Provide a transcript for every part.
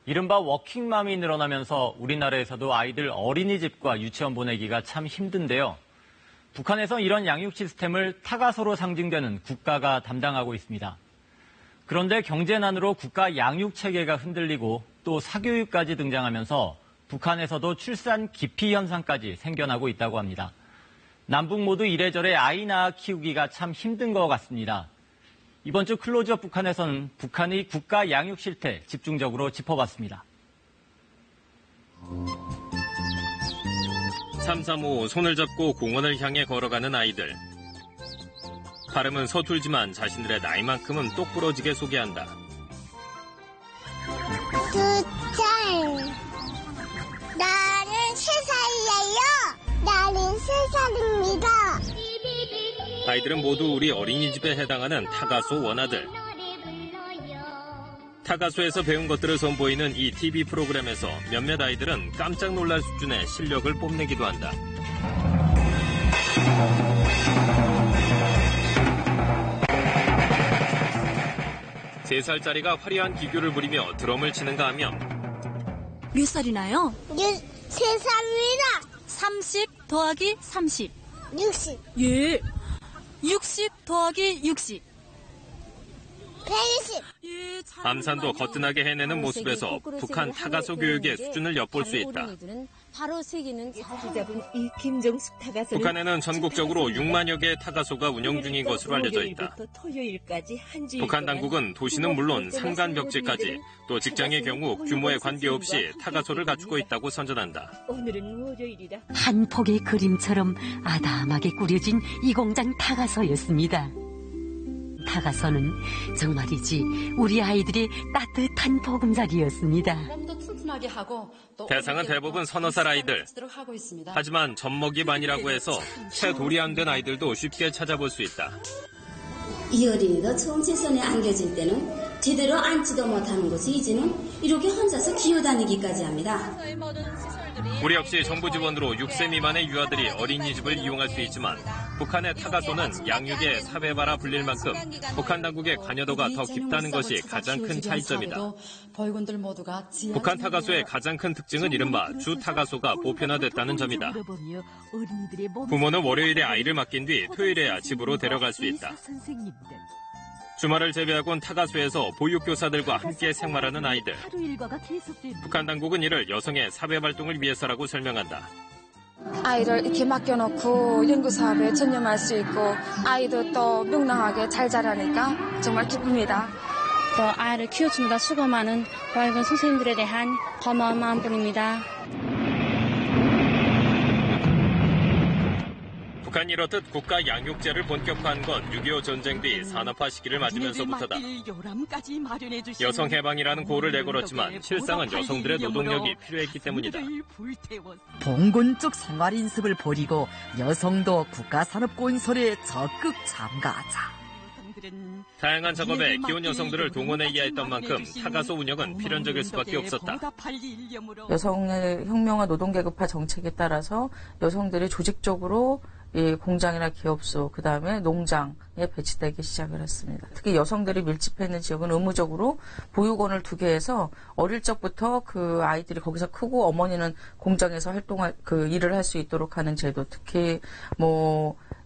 이른바 워킹맘이 늘어나면서 우리나라에서도 아이들 어린이집과 유치원 보내기가 참 힘든데요. 북한에서 이런 양육 시스템을 타가소로 상징되는 국가가 담당하고 있습니다. 그런데 경제난으로 국가 양육 체계가 흔들리고 또 사교육까지 등장하면서 북한에서도 출산 기피 현상까지 생겨나고 있다고 합니다. 남북 모두 이래저래 아이 낳아 키우기가 참 힘든 것 같습니다. 이번 주 클로즈업 북한에서는 북한의 국가 양육 실태 집중적으로 짚어봤습니다. 335 손을 잡고 공원을 향해 걸어가는 아이들. 발음은 서툴지만 자신들의 나이만큼은 똑부러지게 소개한다. 2살. 나는 3살이에요. 나는 3살입니다. 아이들은 모두 우리 어린이집에 해당하는 타가소 원아들. 타가소에서 배운 것들을 선보이는 이 TV 프로그램에서 몇몇 아이들은 깜짝 놀랄 수준의 실력을 뽐내기도 한다. 3살짜리가 화려한 기교를 부리며 드럼을 치는가 하면 몇 살이나요? 3살입니다. 30 더하기 30. 60. 예. 60 더하기 60. 120. 예, 암산도 거뜬하게 해내는 모습에서 북한 타가소 교육의 수준을 엿볼 수 있다. 바로 세기는 자주 잡은 이 김정숙 타가소. 북한에는 전국적으로 6만여 개의 타가소가 운영 중인 것으로 알려져 있다. 북한 당국은 도시는 물론 산간 벽지까지 또 직장의 경우 규모에 관계없이 타가소를 갖추고 있다고 선전한다. 오늘은 월요일이라. 한 폭의 그림처럼 아담하게 꾸려진 이 공장 타가소였습니다. 타가소는 정말이지 우리 아이들의 따뜻한 보금자리였습니다. 대상은 대부분 서너 살 아이들. 하지만 젖먹이반이라고 해서 채 돌이 안 된 아이들도 쉽게 찾아볼 수 있다. 이 어린이도 처음 세상에 안겨질 때는 제대로 앉지도 못하는 것이 이제는 이렇게 혼자서 기어다니기까지 합니다. 우리 역시 정부 지원으로 6세 미만의 유아들이 어린이집을 이용할 수 있지만 북한의 타가소는 양육의 사회바라 불릴 만큼 북한 당국의 관여도가 더 깊다는 것이 가장 큰 차이점이다. 북한 타가소의 가장 큰 특징은 이른바 주 타가소가 보편화됐다는 점이다. 부모는 월요일에 아이를 맡긴 뒤 토요일에야 집으로 데려갈 수 있다. 주말을 제외하곤 타가소에서 보육교사들과 함께 생활하는 아이들. 북한 당국은 이를 여성의 사회활동을 위해서라고 설명한다. 아이를 이렇게 맡겨놓고 연구사업에 전념할 수 있고 아이도 또 명랑하게 잘 자라니까 정말 기쁩니다. 또 아이를 키워주느라 수고 많은 보육원 선생님들에 대한 고마운 마음뿐입니다. 북한이 이렇듯 국가 양육제를 본격화한 건 6.25 전쟁 뒤 산업화 시기를 맞으면서부터다. 여성 해방이라는 고를 내걸었지만 실상은 여성들의 노동력이 필요했기 때문이다. 봉건 쪽 생활 인습을 버리고 여성도 국가산업건설에 적극 참가하자. 다양한 작업에 기혼 여성들을 동원해야 했던 만큼 타가소 운영은 필연적일 수밖에 없었다. 여성의 혁명화 노동계급화 정책에 따라서 여성들이 조직적으로 이 공장이나 기업소, 그 다음에 농장에 배치되기 시작을 했습니다. 특히 여성들이 밀집해 있는 지역은 의무적으로 보육원을 두게 해서 어릴 적부터 그 아이들이 거기서 크고 어머니는 공장에서 일을 할 수 있도록 하는 제도, 특히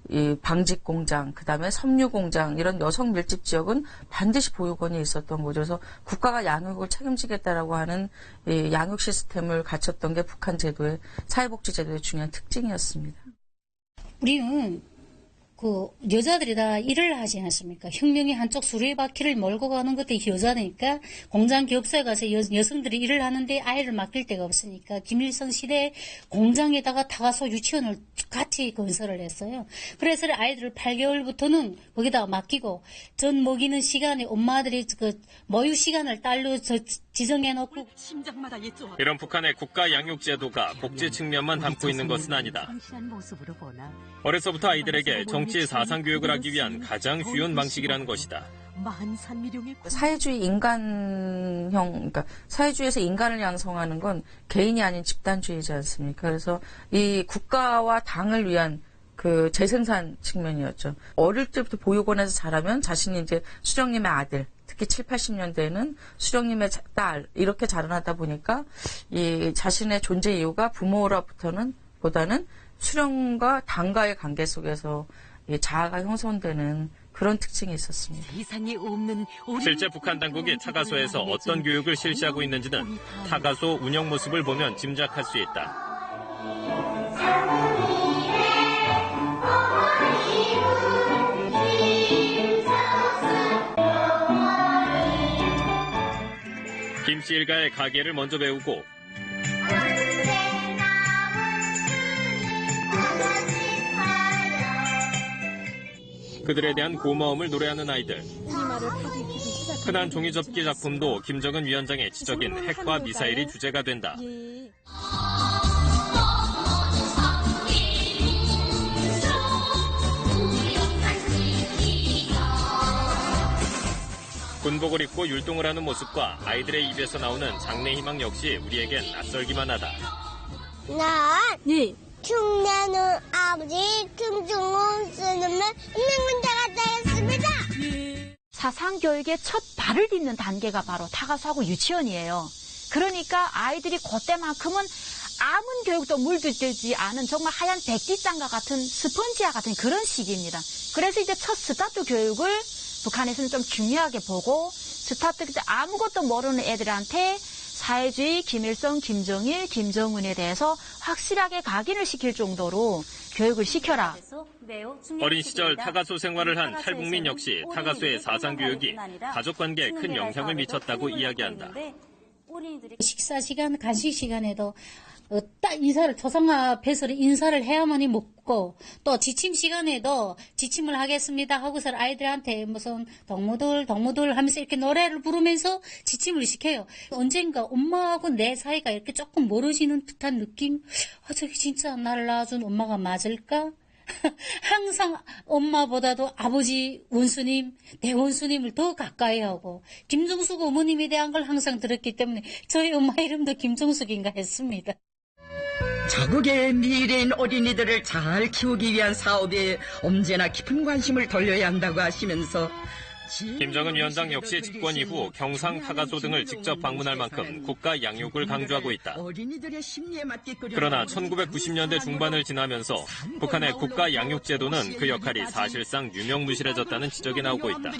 이 방직 공장, 그 다음에 섬유 공장, 이런 여성 밀집 지역은 반드시 보육원이 있었던 거죠. 그래서 국가가 양육을 책임지겠다라고 하는 이 양육 시스템을 갖췄던 게 북한 제도의, 사회복지 제도의 중요한 특징이었습니다. 우리는 여자들이 다 일을 하지 않습니까? 혁명의 한쪽 수레바퀴를 몰고 가는 것도 여자니까 공장 기업소에 가서 여성들이 일을 하는데 아이를 맡길 데가 없으니까 김일성 시대에 공장에다가 타가소 유치원을 같이 건설을 했어요. 그래서 아이들을 8개월부터는 거기다가 맡기고 전 먹이는 시간에 엄마들이 모유 시간을 딸로 지정해놓고 이런 북한의 국가 양육 제도가 복지 측면만 담고 있는 것은 아니다. 어려서부터 아이들에게 정치 사상 교육을 하기 위한 가장 쉬운 방식이라는 것이다. 사회주의 그러니까 사회주의에서 인간을 양성하는 건 개인이 아닌 집단주의지 않습니까? 그래서 이 국가와 당을 위한 그 재생산 측면이었죠. 어릴 때부터 보육원에서 자라면 자신이 이제 수령님의 아들, 특히 7, 80년대에는 수령님의 딸 이렇게 자라나다 보니까 이 자신의 존재 이유가 부모로부터는 보다는 수령과 당과의 관계 속에서 이 자아가 형성되는 그런 특징이 있었습니다. 실제 북한 당국이 타가소에서 어떤 교육을 실시하고 있는지는 타가소 운영 모습을 보면 짐작할 수 있다. 김씨 일가의 가계를 먼저 배우고 그들에 대한 고마움을 노래하는 아이들. 흔한 종이접기 작품도 김정은 위원장의 지적인 핵과 미사일이 주제가 된다. 군복을 입고 율동을 하는 모습과 아이들의 입에서 나오는 장래희망 역시 우리에겐 낯설기만 하다. 난 충나는 아버지 김정은 스님을 인민군대가 되었습니다. 사상교육의 첫 발을 딛는 단계가 바로 타가소하고 유치원이에요. 그러니까 아이들이 그때만큼은 아무 교육도 물들지 않은 정말 하얀 백지장과 같은 스펀지와 같은 그런 시기입니다. 그래서 이제 첫 스타트 교육을 북한에서는 좀 중요하게 보고 스타트 때 아무것도 모르는 애들한테 사회주의, 김일성, 김정일, 김정은에 대해서 확실하게 각인을 시킬 정도로 교육을 시켜라. 어린 시절 타가소 생활을 한 탈북민 역시 타가소의 사상교육이 가족관계에 큰 영향을 미쳤다고 이야기한다. 식사 시간, 간식 시간에도 딱 인사를 조상 앞에서 인사를 해야만이 먹고 또 지침 시간에도 지침을 하겠습니다 하고서 아이들한테 무슨 동무들 하면서 이렇게 노래를 부르면서 지침을 시켜요. 언젠가 엄마하고 내 사이가 이렇게 조금 멀어지는 듯한 느낌? 저게 진짜 나를 낳아준 엄마가 맞을까? 항상 엄마보다도 아버지 원수님, 대원수님을 더 가까이 하고 김정숙 어머님에 대한 걸 항상 들었기 때문에 저희 엄마 이름도 김정숙인가 했습니다. 자국의 미래인 어린이들을 잘 키우기 위한 사업에 언제나 깊은 관심을 돌려야 한다고 하시면서 김정은 위원장 역시 집권 이후 경상, 타가소 등을 직접 방문할 만큼 국가 양육을 강조하고 있다. 그러나 1990년대 중반을 지나면서 북한의 국가 양육 제도는 그 역할이 사실상 유명무실해졌다는 지적이 나오고 있다.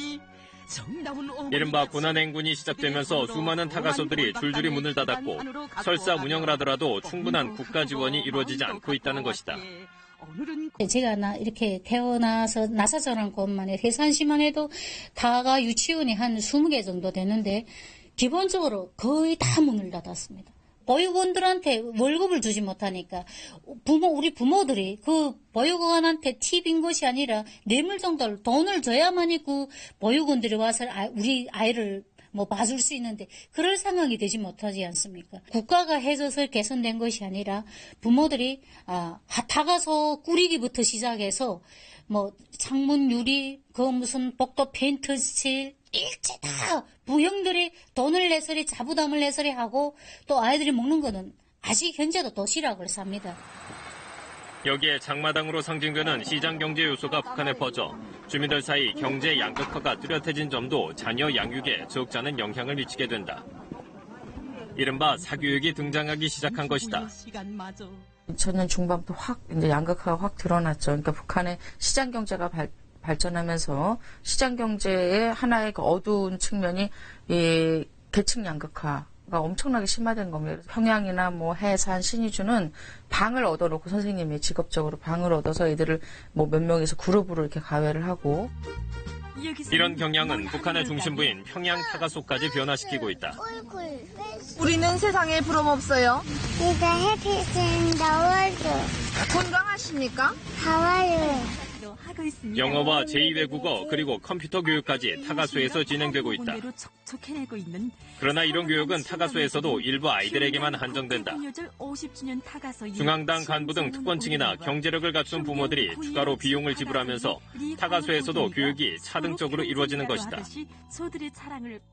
이른바 고난행군이 시작되면서 수많은 타가소들이 줄줄이 문을 닫았고 설사 운영을 하더라도 충분한 국가 지원이 이루어지지 않고 있다는 것이다. 제가 이렇게 태어나서 나사 자란 곳만에 해산시만 해도 다가 유치원이 한 20개 정도 되는데 기본적으로 거의 다 문을 닫았습니다. 보육원들한테 월급을 주지 못하니까 우리 부모들이 그 보육원한테 팁인 것이 아니라 뇌물 정도를 돈을 줘야만이 그 보육원들이 와서 우리 아이를 봐줄 수 있는데 그럴 상황이 되지 못하지 않습니까? 국가가 해줘서 개선된 것이 아니라 부모들이 타가소 꾸리기부터 시작해서 창문 유리 무슨 복도 페인트 칠 일체 다 부형들이 돈을 내서리 자부담을 내서리 하고 또 아이들이 먹는 거는 아직 현재도 도시락을 삽니다. 여기에 장마당으로 상징되는 시장경제 요소가 북한에 퍼져 주민들 사이 경제 양극화가 뚜렷해진 점도 자녀 양육에 적잖은 영향을 미치게 된다. 이른바 사교육이 등장하기 시작한 것이다. 2000년 중반부터 이제 양극화가 확 드러났죠. 그러니까 북한의 시장경제가 발전하면서 시장경제의 하나의 그 어두운 측면이 이 계층 양극화가 엄청나게 심화된 겁니다. 평양이나 해산, 신의주는 방을 얻어놓고 선생님이 직업적으로 방을 얻어서 애들을 몇 명에서 그룹으로 이렇게 가외를 하고 이런 경향은 북한의 중심부인 평양 타가소까지 변화시키고 있다. 우리는 세상에 부럼 없어요. 이제 해피스인다 월드. 건강하십니까? 하와이요. 영어와 제2외국어 그리고 컴퓨터 교육까지 타가소에서 진행되고 있다. 그러나 이런 교육은 타가소에서도 일부 아이들에게만 한정된다. 중앙당 간부 등 특권층이나 경제력을 갖춘 부모들이 추가로 비용을 지불하면서 타가소에서도 교육이 차등적으로 이루어지는 것이다.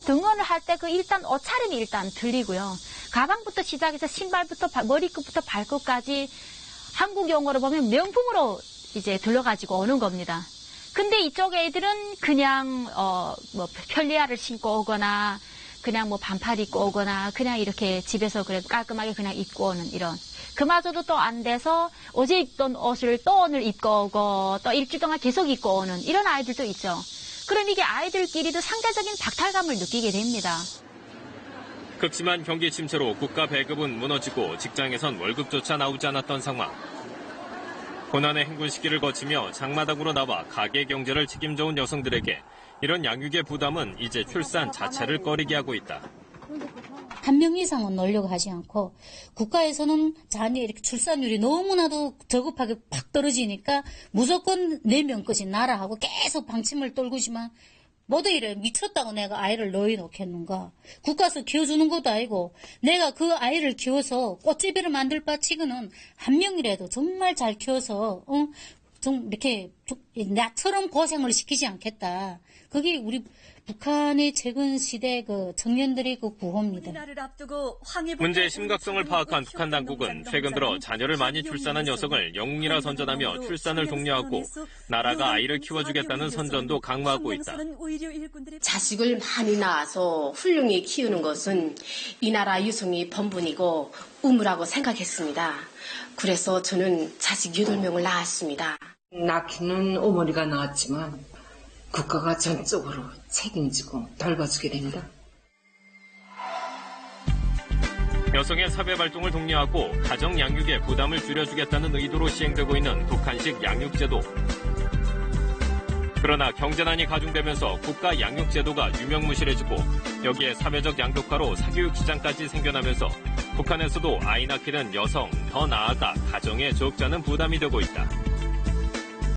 등원을 할 때 일단 옷차림이 일단 틀리고요. 가방부터 시작해서 신발부터 머리끝부터 발끝까지 한국 용어로 보면 명품으로 이제 들러가지고 오는 겁니다. 근데 이쪽 애들은 그냥 뭐 편리화를 신고 오거나 그냥 뭐 반팔 입고 오거나 그냥 이렇게 집에서 그래 깔끔하게 그냥 입고 오는 이런. 그마저도 또 안 돼서 어제 입던 옷을 또 오늘 입고 오고 또 일주일 동안 계속 입고 오는 이런 아이들도 있죠. 그럼 이게 아이들끼리도 상대적인 박탈감을 느끼게 됩니다. 극심한 경기 침체로 국가 배급은 무너지고 직장에선 월급조차 나오지 않았던 상황. 고난의 행군 시기를 거치며 장마당으로 나와 가계 경제를 책임져온 여성들에게 이런 양육의 부담은 이제 출산 자체를 꺼리게 하고 있다. 한 명 이상은 놀려고 하지 않고 국가에서는 자녀 이렇게 출산율이 너무나도 저급하게 팍 떨어지니까 무조건 4명까지 나라 하고 계속 방침을 떨구지만 뭐도 이래 미쳤다고 내가 아이를 넣어놓겠는가. 국가에서 키워주는 것도 아니고 내가 그 아이를 키워서 꽃제비를 만들 바치고는 한 명이라도 정말 잘 키워서 좀 이렇게 나처럼 고생을 시키지 않겠다. 그게 우리 북한의 최근 시대 그 청년들의 그 구호입니다. 문제의 심각성을 파악한 북한 당국은 최근 들어 자녀를 많이 출산한 여성을 영웅이라 선전하며 출산을 독려하고 나라가 아이를 키워주겠다는 선전도 강화하고 있다. 자식을 많이 낳아서 훌륭히 키우는 것은 이 나라 유송의 본분이고 의무라고 생각했습니다. 그래서 저는 자식 8명을 낳았습니다. 낳기는 어머니가 낳았지만 국가가 전적으로 책임지고 돌봐주게 됩니다. 여성의 사회 활동을 독려하고 가정 양육의 부담을 줄여주겠다는 의도로 시행되고 있는 북한식 양육제도. 그러나 경제난이 가중되면서 국가 양육제도가 유명무실해지고 여기에 사회적 양극화로 사교육 시장까지 생겨나면서 북한에서도 아이 낳기는 여성, 더 나아가 가정의 적잖은 부담이 되고 있다.